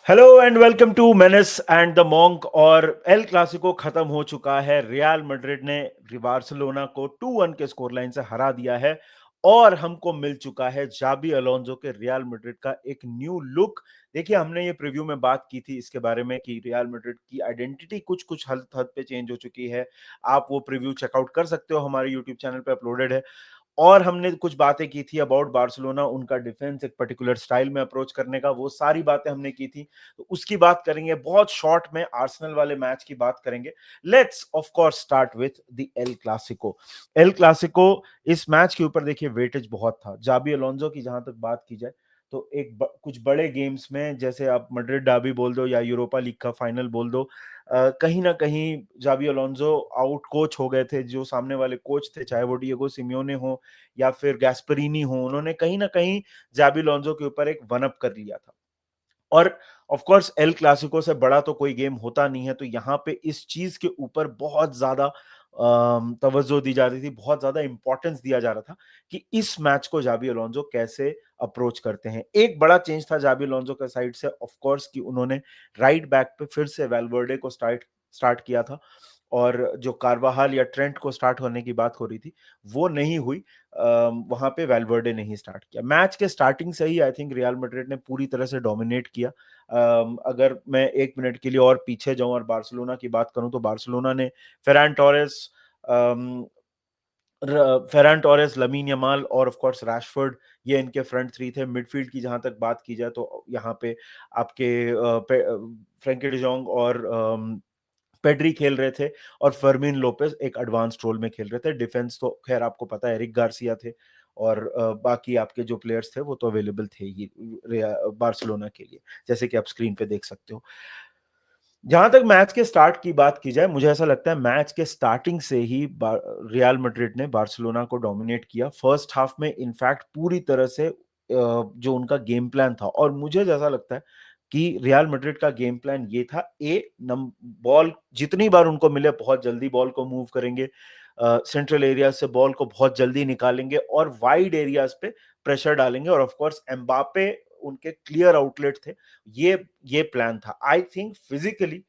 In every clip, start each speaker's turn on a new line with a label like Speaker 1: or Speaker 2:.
Speaker 1: Hello and welcome to Menace and the Monk. और El Clasico खत्म हो चुका है। रियल मैड्रिड ने बार्सिलोना को 2-1 के स्कोर लाइन से हरा दिया है और हमको मिल चुका है जाबी अलोंसो के रियल मैड्रिड का एक न्यू लुक। देखिए, हमने ये प्रीव्यू में बात की थी इसके बारे में कि रियल मैड्रिड की आइडेंटिटी कुछ कुछ हद हद पे चेंज हो चुकी है। आप वो प्रीव्यू चेकआउट कर सकते हो, हमारे यूट्यूब चैनल पे अपलोडेड है। और हमने कुछ बातें की थी अबाउट बार्सिलोना, उनका डिफेंस एक पर्टिकुलर स्टाइल में अप्रोच करने का, वो सारी बातें हमने की थी। तो उसकी बात करेंगे बहुत शॉर्ट में, आर्सेनल वाले मैच की बात करेंगे। Let's of course start with the El Clasico. El Clasico, इस मैच के ऊपर देखिए वेटेज बहुत था। जाबी अलोंसो की जहां तक बात की जाए तो कुछ बड़े गेम्स में, जैसे आप मैड्रिड डर्बी बोल दो या यूरोपा लीग का फाइनल बोल दो, कहीं ना कहीं जाबी अलोंसो आउट कोच हो गए थे। जो सामने वाले कोच थे, चाहे वो डिएगो सिमियोने हो या फिर गैस्परिनी हो, उन्होंने कहीं ना कहीं जाबी अलोंसो के ऊपर एक वन अप कर लिया था। और ऑफ कोर्स एल क्लासिको से बड़ा तो कोई गेम होता नहीं है, तो यहाँ पे इस चीज के ऊपर बहुत ज्यादा तवज्जो दी जा रही थी, बहुत ज्यादा इंपॉर्टेंस दिया जा रहा था कि इस मैच को जाबी अलोंसो कैसे अप्रोच करते हैं। एक बड़ा चेंज था जाबी अलोंसो के साइड से, ऑफ कोर्स, कि उन्होंने राइट बैक पे फिर से वेलवर्डे को स्टार्ट स्टार्ट किया था। और जो कार्वाहाल या ट्रेंट को स्टार्ट होने की बात हो रही थी, वो नहीं हुई। वहां पे वेलवर्डे ने ही स्टार्ट किया। मैच के स्टार्टिंग से ही आई थिंक रियल मैड्रिड ने पूरी तरह से डोमिनेट किया। अगर मैं 1 मिनट के लिए और पीछे जाऊं और बार्सिलोना की बात करूं, तो बार्सिलोना ने Ferran Torres Ferran Torres, Lamine Yamal और ऑफ कोर्स रैशफोर्ड, ये इनके फ्रंट थ्री थे। मिडफील्ड की जहां तक बात की जाए तो यहाँ पे आपके फ्रैंकी डिजोंग और पेड्री खेल रहे थे, और फर्मिन लोपेज एक एडवांस रोल में खेल रहे थे। डिफेंस तो खैर आपको पता है, एरिक गार्सिया थे, और बाकी आपके जो प्लेयर्स थे वो तो अवेलेबल थे ही बार्सिलोना के लिए, जैसे कि आप स्क्रीन पे देख सकते हो। जहां तक मैच के स्टार्ट की बात की जाए, मुझे ऐसा लगता है मैच के स्टार्टिंग से ही रियल मैड्रिड ने बार्सिलोना को डोमिनेट किया। फर्स्ट हाफ में इनफैक्ट पूरी तरह से जो उनका गेम प्लान था, और मुझे जैसा लगता है कि रियल मैड्रिड का गेम प्लान ये था, बॉल जितनी बार उनको मिले बहुत जल्दी बॉल को मूव करेंगे, सेंट्रल एरिया से बॉल को बहुत जल्दी निकालेंगे और वाइड एरियाज पे प्रेशर डालेंगे। और ऑफ कोर्स एम्बापे उनके क्लियर आउटलेट थे। ये प्लान था। I think physically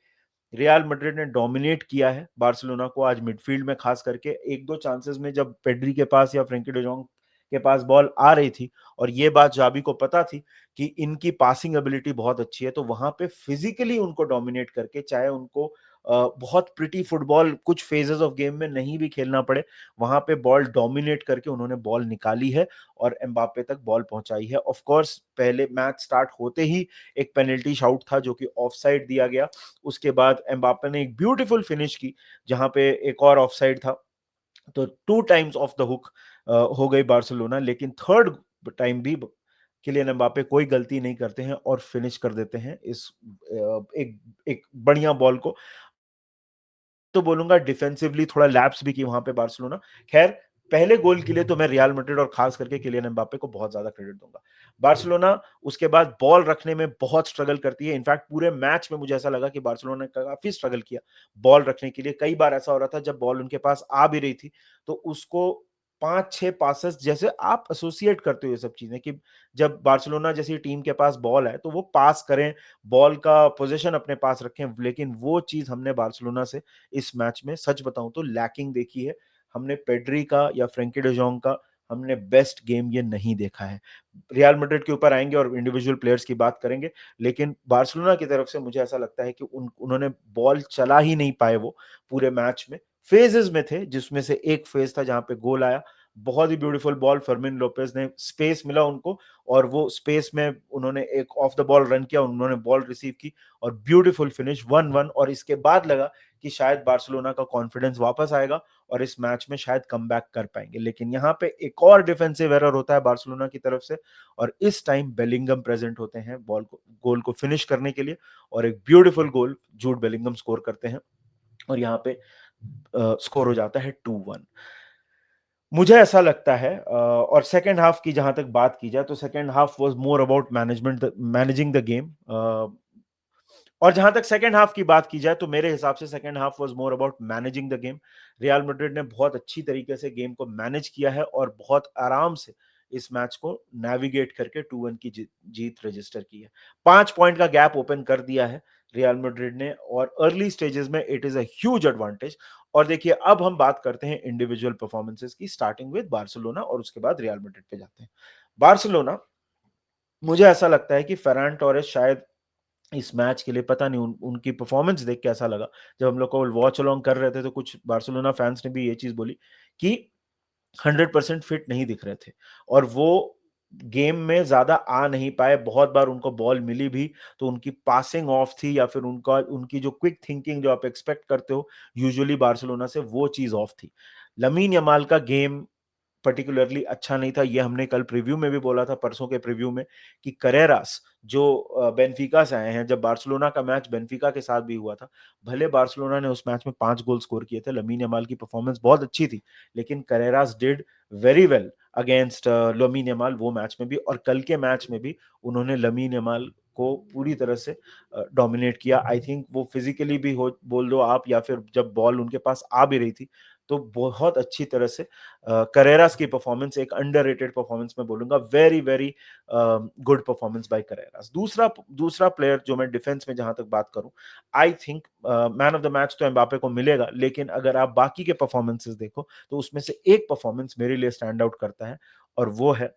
Speaker 1: real Madrid ने डोमिनेट किया है बार्सिलोना को आज मिडफील्ड में, खास करके एक दो चांसेस में जब पेड्री के पास या फ्रेंकी डिजोंग के पास बॉल आ रही थी, और ये बात जाबी को पता थी कि इनकी पासिंग एबिलिटी बहुत अच्छी है, तो वहां पे फिजिकली उनको डोमिनेट करके, चाहे उनको बहुत प्रिटी फुटबॉल कुछ फेजेस ऑफ गेम में नहीं भी खेलना पड़े, वहां पे बॉल डोमिनेट करके उन्होंने बॉल निकाली है और एम्बापे तक बॉल पहुंचाई है। ऑफ कोर्स पहले मैच स्टार्ट होते ही एक पेनल्टी शाउट था जो कि ऑफ साइड दिया गया। उसके बाद एम्बापे ने एक ब्यूटीफुल फिनिश की जहां पे एक और ऑफसाइड था। तो 2 टाइम्स ऑफ द हुक हो गई बार्सिलोना, लेकिन थर्ड टाइम भी किलियन एम्बापे कोई गलती नहीं करते हैं और फिनिश कर देते हैं इस एक एक बढ़िया बॉल को। तो बोलूंगा डिफेंसिवली थोड़ा लैप्स भी की वहां पे बार्सिलोना। खैर, पहले गोल के लिए तो मैं रियल मैड्रिड और खास करके किलियन एम्बापे को बहुत ज्यादा क्रेडिट दूंगा। बार्सिलोना उसके बाद बॉल रखने में बहुत स्ट्रगल करती है। इनफैक्ट पूरे मैच में मुझे ऐसा लगा कि बार्सिलोना ने काफी स्ट्रगल किया बॉल रखने के लिए। कई बार ऐसा हो रहा था जब बॉल उनके पास आ भी रही थी तो उसको 5-6 पासेस, जैसे आप एसोसिएट करते हो ये सब चीजें, कि जब बार्सिलोना जैसी टीम के पास बॉल है तो वो पास करें, बॉल का पोजीशन अपने पास रखें, लेकिन वो चीज हमने बार्सिलोना से इस मैच में सच बताऊं तो लैकिंग देखी है। हमने पेड्री का या फ्रेंकी डिजोंग का हमने बेस्ट गेम ये नहीं देखा है। रियल मैड्रिड के ऊपर आएंगे और इंडिविजुअल प्लेयर्स की बात करेंगे, लेकिन बार्सिलोना की तरफ से मुझे ऐसा लगता है कि उन्होंने बॉल चला ही नहीं पाए। वो पूरे मैच में फेजेस में थे, जिसमें से एक फेज था जहां पे गोल आया। बहुत ही ब्यूटीफुल बॉल, फर्मिन लोपेज ने, स्पेस मिला उनको और वो स्पेस में उन्होंने एक ऑफ द बॉल रन किया, उन्होंने बॉल रिसीव की और ब्यूटीफुल फिनिश 1-1। और इसके बाद लगा कि शायद बार्सिलोना का कॉन्फिडेंस वापस आएगा और इस मैच में शायद कम बैक कर पाएंगे। लेकिन यहाँ पे एक और डिफेंसिव एरर होता है बार्सिलोना की तरफ से, और इस टाइम बेलिंगम प्रेजेंट होते हैं गोल को फिनिश करने के लिए, और एक beautiful goal Jude Bellingham score करते हैं और यहाँ पे स्कोर हो जाता है 2-1। मुझे ऐसा लगता है, और सेकेंड हाफ की जहां तक बात की जाए तो second half was more about managing the game. और जहां तक सेकेंड हाफ की बात की जाए तो मेरे हिसाब से second half was more about managing the game. Real Madrid ने बहुत अच्छी तरीके से गेम को मैनेज किया है और बहुत आराम से इस मैच को नेविगेट करके 2-1 की जीत रजिस्टर की है। 5 पॉइंट का गैप ओपन कर दिया है रियल मैड्रिड ने, और अर्ली स्टेजेस में it is a huge advantage. और देखिए अब हम बात करते हैं इंडिविजुअल परफॉर्मेंसेस की, स्टार्टिंग विद बार्सिलोना और उसके बाद रियल मैड्रिड पे जाते हैं। बार्सिलोना, मुझे ऐसा लगता है कि फेरान टोरेस शायद इस मैच के लिए, पता नहीं उनकी परफॉर्मेंस देख के ऐसा लगा, जब हम लोग को वॉच अलोंग कर रहे थे तो कुछ बार्सिलोना फैंस ने भी ये चीज बोली कि 100% फिट नहीं दिख रहे थे, और वो गेम में ज्यादा आ नहीं पाए। बहुत बार उनको बॉल मिली भी तो उनकी पासिंग ऑफ थी, या फिर उनकी जो क्विक थिंकिंग जो आप एक्सपेक्ट करते हो यूजुअली बार्सिलोना से, वो चीज ऑफ थी। लमीन यमाल का गेम पर्टिकुलरली अच्छा नहीं था, ये हमने कल प्रीव्यू में भी बोला था, परसों के प्रीव्यू में, कि करेरास जो बेनफिका से आए हैं, जब बार्सिलोना का मैच बेनफिका के साथ भी हुआ था, भले बार्सिलोना ने उस मैच में 5 गोल स्कोर किए थे, लमीन यमाल की परफॉर्मेंस बहुत अच्छी थी, लेकिन Carreras did very well against Lamine Yamal वो मैच में भी, और कल के मैच में भी उन्होंने लमीन यमाल को पूरी तरह से डोमिनेट किया। आई थिंक वो फिजिकली भी हो बोल दो आप, या फिर जब बॉल उनके पास आ भी रही थी तो बहुत अच्छी तरह से करेरास की परफॉर्मेंस, एक अंडररेटेड परफॉर्मेंस मैं बोलूंगा, very very good performance by Carreras. दूसरा दूसरा प्लेयर जो मैं डिफेंस में जहां तक बात करूं, I think man of the match तो एम्बापे को मिलेगा, लेकिन अगर आप बाकी के परफॉर्मेंसेस देखो तो उसमें से एक परफॉर्मेंस मेरे लिए स्टैंड आउट करता है, और वो है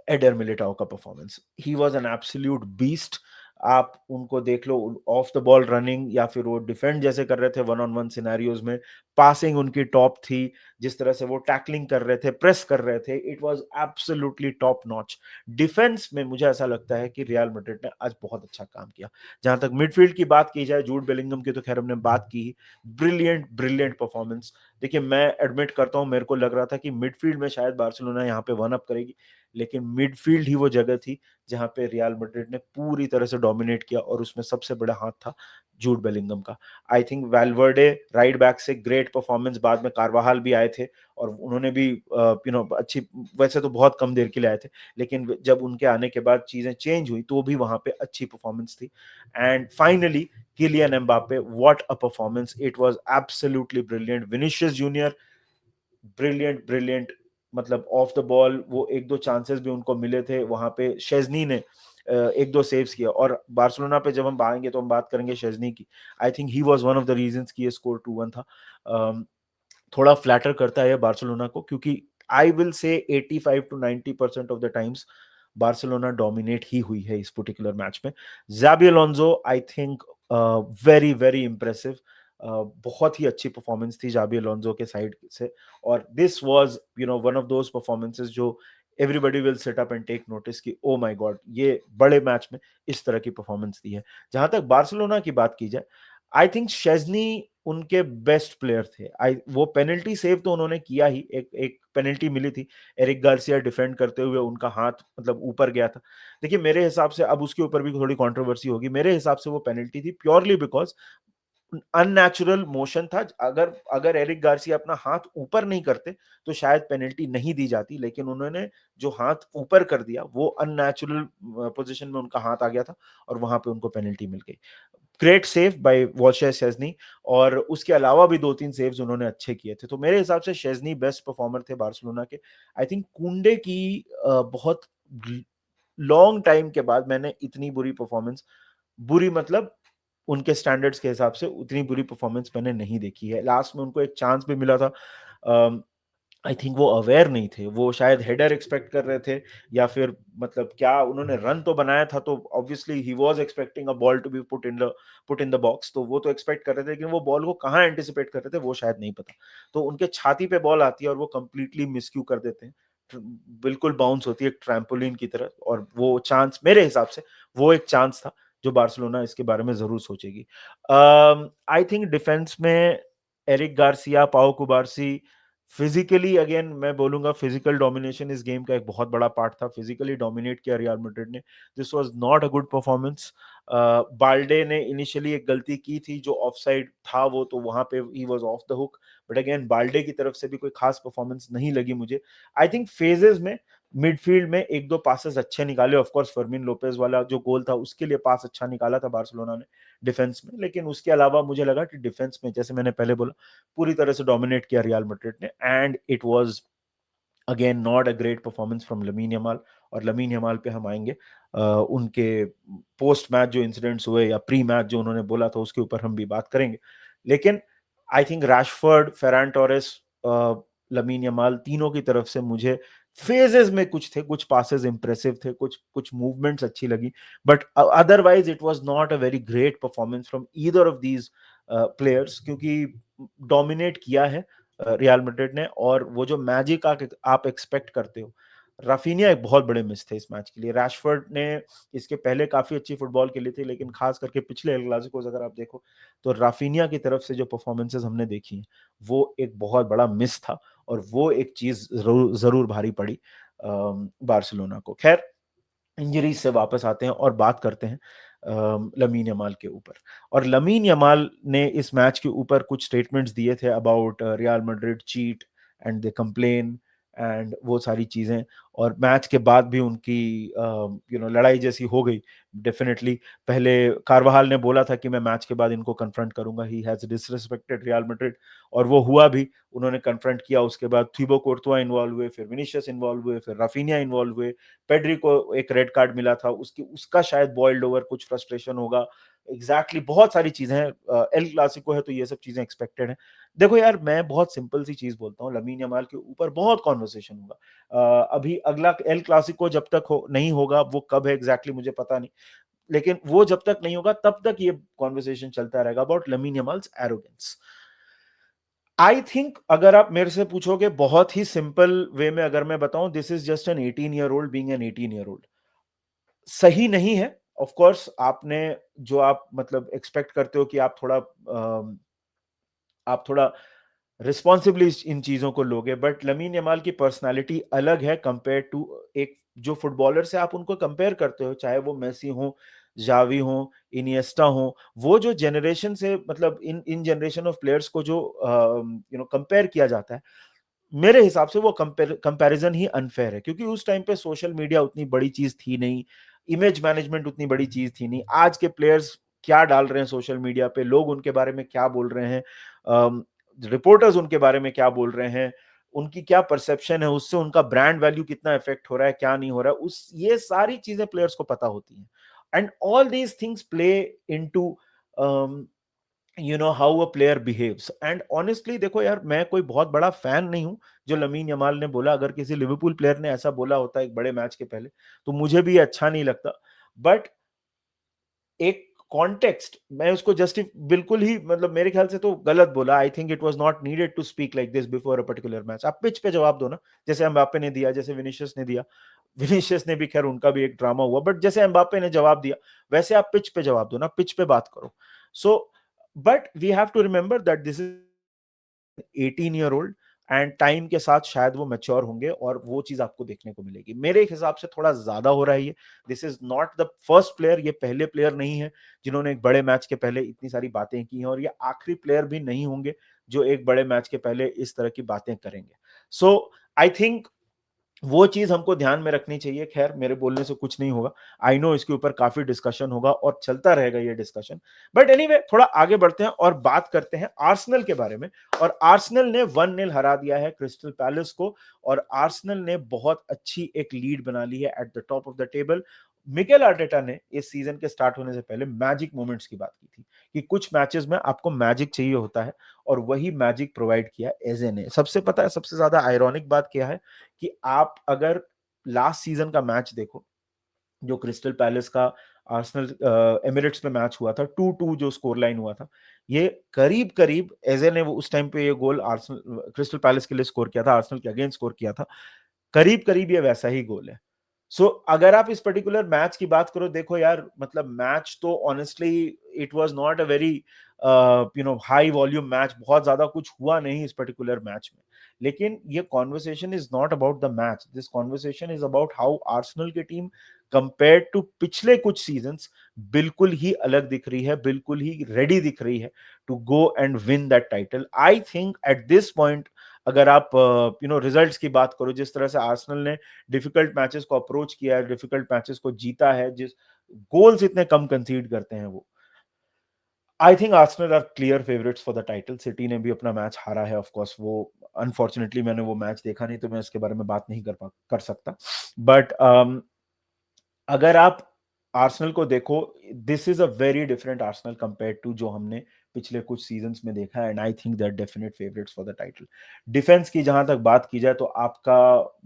Speaker 1: एडर मिलिटाओ का performance. He was an absolute beast. आप उनको देख लो, ऑफ द बॉल रनिंग, या फिर वो डिफेंड जैसे कर रहे थे वन ऑन वन सिनेरियोज में, पासिंग उनकी टॉप थी, जिस तरह से वो टैकलिंग कर रहे थे, प्रेस कर रहे थे, it was absolutely top notch. Defence में मुझे ऐसा लगता है कि रियल मैड्रिड ने आज बहुत अच्छा काम किया। जहां तक मिडफील्ड की बात की जाए, जूड बेलिंगम की तो खैर हमने बात की, ब्रिलियंट ब्रिलियंट परफॉर्मेंस। देखिए मैं एडमिट करता हूं, मेरे को लग रहा था कि मिडफील्ड में शायद बार्सिलोना यहाँ पे वन अप करेगी, लेकिन मिडफील्ड ही वो जगह थी जहां पे रियल मैड्रिड ने पूरी तरह से डोमिनेट किया, और उसमें सबसे बड़ा हाथ था जूड बेलिंगम का। आई थिंक वैल्वर्डे राइट बैक से ग्रेट परफॉर्मेंस, बाद में कारवाहाल भी आए थे और उन्होंने भी अच्छी, वैसे तो बहुत कम देर के लिए आए थे, लेकिन जब उनके आने के बाद चीजें चेंज हुई तो भी वहां पे अच्छी परफॉर्मेंस थी। And finally Kylian Mbappe, what a performance, it was absolutely brilliant. Vinicius Junior, brilliant brilliant, मतलब ऑफ द बॉल वो एक दो चांसेस भी उनको मिले थे, वहां पे शेजनी ने एक दो सेव्स किया, और बार्सिलोना पे जब हम आएंगे तो हम बात करेंगे शेजनी की। I think he was one of the reasons कि ये स्कोर 2-1 था। थोड़ा फ्लैटर करता है बार्सिलोना को, क्योंकि I will say 85 to 90% of the times Barcelona dominate ही हुई है इस पर्टिकुलर मैच में। Xabi Alonso, I think very very impressive, बहुत ही अच्छी परफॉर्मेंस थी जाबी अलोंसो के साइड से, और this was one of those performances जो everybody will sit up and take notice कि ओ माय गॉड, ये बड़े मैच में इस तरह की परफॉर्मेंस दी है। जहां तक बार्सिलोना की बात की जाए, आई थिंक शेजनी उनके बेस्ट प्लेयर थे। वो पेनल्टी सेव तो उन्होंने किया ही, एक एक पेनल्टी मिली थी, एरिक गार्सिया डिफेंड करते हुए उनका हाथ मतलब ऊपर गया था। देखिए मेरे हिसाब से, अब उसके ऊपर भी थोड़ी कंट्रोवर्सी होगी, मेरे हिसाब से वो पेनल्टी थी प्योरली बिकॉज अननेचुरल मोशन था। अगर अगर एरिक गार्सिया अपना हाथ ऊपर नहीं करते तो शायद पेनल्टी नहीं दी जाती, लेकिन उन्होंने जो हाथ ऊपर कर दिया वो अननेचुरल पोजीशन में उनका हाथ आ गया था, और वहां पे उनको पेनल्टी मिल गई। ग्रेट सेव बाय वॉल्शर शेजनी, और उसके अलावा भी 2-3 सेव्स उन्होंने अच्छे किए थे, तो मेरे हिसाब से शेजनी बेस्ट परफॉर्मर थे बार्सिलोना के। आई थिंक कुंडे की बहुत लॉन्ग टाइम के बाद मैंने इतनी बुरी परफॉर्मेंस, बुरी मतलब उनके स्टैंडर्ड्स के हिसाब से उतनी बुरी परफॉर्मेंस मैंने नहीं देखी है। लास्ट में उनको एक चांस भी मिला था, आई थिंक वो अवेयर नहीं थे, वो शायद हेडर एक्सपेक्ट कर रहे थे, या फिर मतलब क्या, उन्होंने रन तो बनाया था तो ऑब्वियसली ही was expecting a ball to be put in the box, तो वो तो एक्सपेक्ट कर रहे थे, लेकिन वो बॉल को कहाँ एंटिसिपेट कर रहे थे वो शायद नहीं पता। तो उनके छाती पे बॉल आती है और वो कंप्लीटली मिसक्यू कर देते हैं, बिल्कुल बाउंस होती है एक ट्रैम्पोलिन की तरह, और वो चांस मेरे हिसाब से वो एक चांस था जो बार्सिलोना इसके बारे में जरूर सोचेगी। आई थिंक डिफेंस में एरिक गार्सिया, पाओ कुबार्सी, फिजिकली अगेन मैं बोलूंगा फिजिकल डोमिनेशन इस गेम का एक बहुत बड़ा पार्ट था, फिजिकली डोमिनेट किया रियल मैड्रिड ने। This was not a good performance. Balde ने इनिशियली एक गलती की थी जो ऑफसाइड था, वो तो वहां पे he was of the hook, but again Balde की तरफ से भी कोई खास परफॉर्मेंस नहीं लगी मुझे। आई थिंक फेजेस में मिडफील्ड में एक दो पासेस अच्छे निकाले, ऑफ कोर्स फर्मिन लोपेज वाला जो गोल था उसके लिए पास अच्छा निकाला था बार्सिलोना ने डिफेंस में, लेकिन उसके अलावा मुझे लगा कि डिफेंस में जैसे मैंने पहले बोला पूरी तरह से डोमिनेट किया रियल मैड्रिड ने, and it was again not a great performance from Lamine Yamal, और लमीन यमाल पे हम आएंगे। उनके पोस्ट मैच जो इंसिडेंट्स हुए या प्री मैच जो उन्होंने बोला था उसके ऊपर हम भी बात करेंगे। लेकिन I think Rashford, Ferran Torres, Lamine Yamal, तीनों की तरफ से मुझे फेजेस में कुछ थे, कुछ पासेस इंप्रेसिव थे, कुछ कुछ मूवमेंट्स अच्छी लगी, but otherwise it was not a very great performance from either of these players, क्योंकि डोमिनेट किया है रियल मैड्रिड ने, और वो जो मैजिक आप एक्सपेक्ट करते हो, राफिनिया एक बहुत बड़े मिस थे इस मैच के लिए। रैशफोर्ड ने इसके पहले काफी अच्छी फुटबॉल खेली थी, लेकिन खास करके पिछले एल क्लासिकोस अगर आप देखो तो राफिनिया की तरफ से जो परफॉर्मेंसेस हमने देखी हैं वो एक बहुत बड़ा मिस था, और वो एक चीज जरूर जरूर भारी पड़ी बार्सिलोना को। खैर, इंजरीज से वापस आते हैं और बात करते हैं लमीन यमाल के ऊपर। और लमीन यमाल ने इस मैच के ऊपर कुछ स्टेटमेंट्स दिए थे about real Madrid cheat and they complain and वो सारी चीजें, और मैच के बाद भी उनकी लड़ाई जैसी हो गई डेफिनेटली। पहले कारवाहाल ने बोला था कि मैं मैच के बाद इनको कन्फ्रंट करूंगा, he has disrespected real Madrid, और वो हुआ भी, उन्होंने कन्फ्रंट किया। उसके बाद थिबो कोर्तुआ इन्वॉल्व हुए, फिर विनीशियस इन्वॉल्व हुए, फिर राफिनिया इन्वॉल्व हुए, पेड्री को एक रेड कार्ड मिला था, उसका शायद बॉइल्ड ओवर कुछ फ्रस्ट्रेशन होगा, एग्जैक्टली बहुत सारी चीजें हैं। एल क्लासिको है तो ये सब चीजें एक्सपेक्टेड है। देखो यार, मैं बहुत सिंपल सी चीज बोलता हूँ, लमीन यमाल के ऊपर बहुत कॉन्वर्सेशन होगा। अभी अगला एल क्लासिको जब तक नहीं होगा, वो कब है एग्जैक्टली मुझे पता नहीं, लेकिन वो जब तक नहीं होगा तब तक ये कॉन्वर्सेशन चलता रहेगा about Lamine Yamal's arrogance. I think अगर आप मेरे से पूछोगे बहुत ही सिंपल वे में अगर मैं बताऊं, this is just an 18 year old being an 18 year old. सही नहीं है, ऑफ कोर्स आपने जो आप मतलब एक्सपेक्ट करते हो कि आप थोड़ा रिस्पॉन्सिबली इन चीजों को लोगे, बट लमीन यमाल की पर्सनालिटी अलग है कंपेयर टू एक जो फुटबॉलर से आप उनको कंपेयर करते हो, चाहे वो मेसी हो, जावी हो, इनिएस्टा हो, वो जो जनरेशन से मतलब इन इन जनरेशन ऑफ प्लेयर्स को जो कंपेयर किया जाता है, मेरे हिसाब से वो कंपैरिजन ही अनफेयर है, क्योंकि उस टाइम पे सोशल मीडिया उतनी बड़ी चीज थी नहीं, इमेज मैनेजमेंट उतनी बड़ी चीज थी नहीं। आज के प्लेयर्स क्या डाल रहे हैं सोशल मीडिया पे, लोग उनके बारे में क्या बोल रहे हैं, रिपोर्टर्स उनके बारे में क्या बोल रहे हैं, उनकी क्या परसेप्शन है, उससे उनका ब्रांड वैल्यू कितना इफेक्ट हो रहा है, क्या नहीं हो रहा है, उस ये सारी चीजें प्लेयर्स को पता होती हैं। And all these things play into how a player behaves. And honestly देखो यार, मैं कोई बहुत बड़ा फैन नहीं हूं जो लमीन यमाल ने बोला, अगर किसी लिवरपूल प्लेयर ने ऐसा बोला होता एक बड़े मैच के पहले तो मुझे भी अच्छा नहीं लगता, बट एक कॉन्टेक्स्ट मैं उसको जस्टिफ बिल्कुल ही मतलब मेरे ख्याल से तो गलत बोला। I think it was not needed to speak like this before a particular match. आप पिच पे जवाब दो ना, जैसे एम्बापे ने दिया, जैसे विनीशियस ने दिया। विनीशियस ने भी, खैर उनका भी एक ड्रामा हुआ, बट जैसे एम्बापे ने जवाब दिया वैसे आप पिच पे जवाब दो ना, पिच पे बात करो। So but we have to remember that this is 18 year old, and time के साथ शायद वो मैच्योर होंगे और वो चीज आपको देखने को मिलेगी। मेरे हिसाब से थोड़ा ज्यादा हो रहा है ये। This is not the first player, ये पहले प्लेयर नहीं है जिन्होंने एक बड़े मैच के पहले इतनी सारी बातें की हैं, और ये आखिरी प्लेयर भी नहीं होंगे जो एक बड़े मैच के पहले इस तरह की बातें करेंगे। सो आई थिंक वो चीज हमको ध्यान में रखनी चाहिए। खैर, मेरे बोलने से कुछ नहीं होगा, आई नो इसके ऊपर काफी डिस्कशन होगा और चलता रहेगा ये डिस्कशन, बट एनीवे थोड़ा आगे बढ़ते हैं और बात करते हैं आर्सेनल के बारे में। और आर्सेनल ने 1-0 हरा दिया है क्रिस्टल पैलेस को, और आर्सेनल ने बहुत अच्छी एक लीड बना ली है at the top of the table. Mikel Arteta ने इस सीजन के स्टार्ट होने से पहले मैजिक मोमेंट्स की बात की थी कि कुछ मैचेस में आपको मैजिक चाहिए होता है, और वही मैजिक प्रोवाइड किया एजे ने। सबसे पता है सबसे ज्यादा आयरॉनिक बात क्या है कि आप अगर लास्ट सीजन का मैच देखो, जो क्रिस्टल पैलेस का आर्सेनल एमिरेट्स में मैच हुआ था, 2-2 जो स्कोर लाइन हुआ था, ये करीब करीब एजे ने वो उस टाइम पे ये गोल आर्सेनल क्रिस्टल पैलेस के लिए स्कोर किया था, आर्सेनल के अगेंस्ट स्कोर किया था, करीब करीब ये वैसा ही गोल है। अगर आप इस पर्टिकुलर मैच की बात करो, देखो यार मतलब मैच तो honestly it was not a very high volume match, बहुत ज्यादा कुछ हुआ नहीं इस पर्टिकुलर मैच में। लेकिन ये conversation is not about the match, this conversation is about how Arsenal की टीम कंपेयर टू पिछले कुछ सीजन्स बिल्कुल ही अलग दिख रही है, बिल्कुल ही रेडी दिख रही है to go and win that title. I think at this point अगर आप रिजल्ट्स की बात करो, जिस तरह से आर्सेनल ने डिफिकल्ट मैचेस को अप्रोच किया है, डिफिकल्ट मैचेस को जीता है, जिस गोल्स इतने कम कंसीड करते हैं वो, I think Arsenal are clear favourites for the title. City ने भी अपना मैच हारा है, ऑफ कोर्स वो अनफॉर्चुनेटली मैंने वो मैच देखा नहीं तो मैं इसके बारे में बात नहीं कर सकता। बट अगर आप आर्सेनल को देखो, this is a very different Arsenal compare to जो हमने पिछले कुछ सीजन्स में देखा है, and I think that definite favourites for the title. Defence की जहां तक बात की जाए तो आपका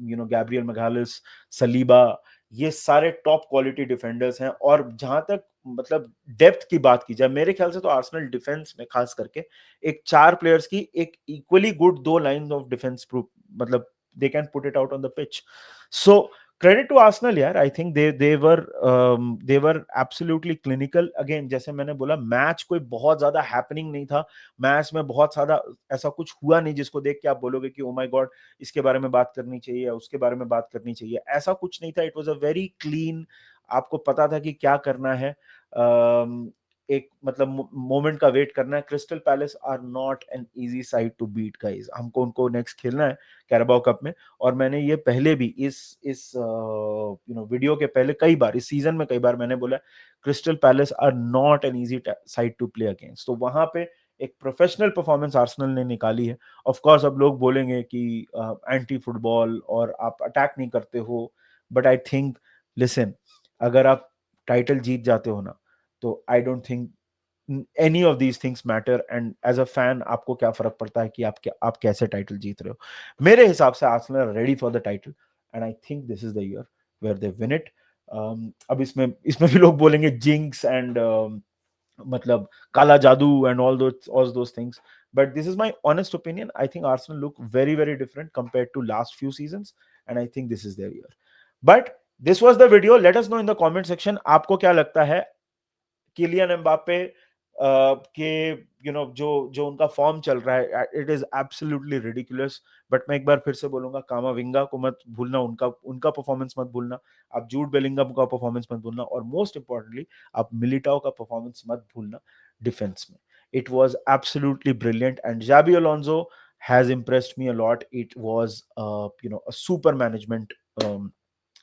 Speaker 1: गैब्रियल मैगालिस, सलीबा, ये सारे टॉप क्वालिटी डिफेंडर्स हैं। और जहां तक मतलब डेप्थ की बात की जाए, मेरे ख्याल से तो आर्सेनल डिफेंस में खास करके एक 4 प्लेयर्स की एक equally good 2 line of defence proof, मतलब they can put it out on the pitch. So credit to Arsenal यार, I think they were absolutely clinical. Again जैसे मैंने बोला, मैच कोई बहुत ज्यादा हैपनिंग नहीं था, मैच में बहुत ज्यादा ऐसा कुछ हुआ नहीं जिसको देख के आप बोलोगे कि ओ माय गॉड इसके बारे में बात करनी चाहिए या उसके बारे में बात करनी चाहिए, ऐसा कुछ नहीं था। It was a very clean, आपको पता था कि क्या करना है। एक मतलब मोमेंट का वेट करना है। Crystal Palace are not an easy side to beat guys, हमको उनको नेक्स्ट खेलना है कैराबाओ कप में। और मैंने ये पहले भी इस वीडियो के पहले कई बार, इस सीजन में कई बार मैंने बोला, Crystal Palace are not an easy side to play against. तो वहां पे एक प्रोफेशनल परफॉर्मेंस आर्सेनल ने निकाली है। ऑफ कोर्स अब लोग बोलेंगे कि एंटी फुटबॉल और आप अटैक नहीं करते हो, बट आई थिंक लिसन, अगर आप टाइटल जीत जाते हो ना, तो I don't think any of these things matter. And as a fan आपको क्या फर्क पड़ता है कि आप कैसे टाइटल जीत रहे हो। मेरे हिसाब से Arsenal ready for the title, and I think this is the year where they win it. अब इसमें इसमें भी लोग बोलेंगे जिंक्स एंड मतलब काला जादू and all those things, but this is my honest opinion. I think Arsenal look very very different compared to last few seasons, and I think this is their year. But this was the video. Let us know in the comment section आपको क्या लगता है Kylian Mbappe के जो जो उनका form चल रहा है, it is absolutely ridiculous. But मैं एक बार फिर से बोलूंगा, कामाविंगा को मत भूलना, उनका उनका परफॉर्मेंस मत भूलना, आप जूड बेलिंगम का परफॉर्मेंस मत भूलना, और मोस्ट इंपॉर्टेंटली आप मिलिटाओ का परफॉर्मेंस मत भूलना डिफेंस में। It was absolutely brilliant and Xabi Alonso has impressed me a lot. It was a super management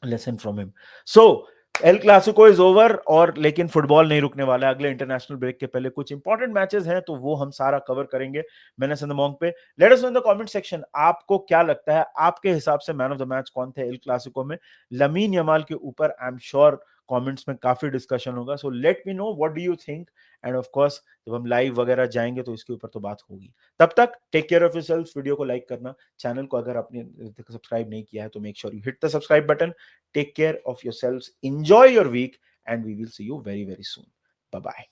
Speaker 1: lesson from him. So El Clasico is over, और लेकिन फुटबॉल नहीं रुकने वाला है। अगले इंटरनेशनल ब्रेक के पहले कुछ इंपॉर्टेंट मैचेस हैं तो वो हम सारा कवर करेंगे मेनेस इन द मॉन्क पे। Let us know in the comment section आपको क्या लगता है, आपके हिसाब से मैन ऑफ द मैच कौन थे एल क्लासिको में। लमीन यमाल के ऊपर आई एम श्योर कमेंट्स में काफी डिस्कशन होगा, so let me know what do you think. End of course जब हम लाइव वगैरह जाएंगे तो इसके ऊपर तो बात होगी। तब तक take care of yourself, video को लाइक करना, चैनल को अगर आपने सब्सक्राइब नहीं किया है तो make sure you hit the subscribe button. Take care of yourselves. Enjoy your week, and we will see you very, very soon. Bye bye.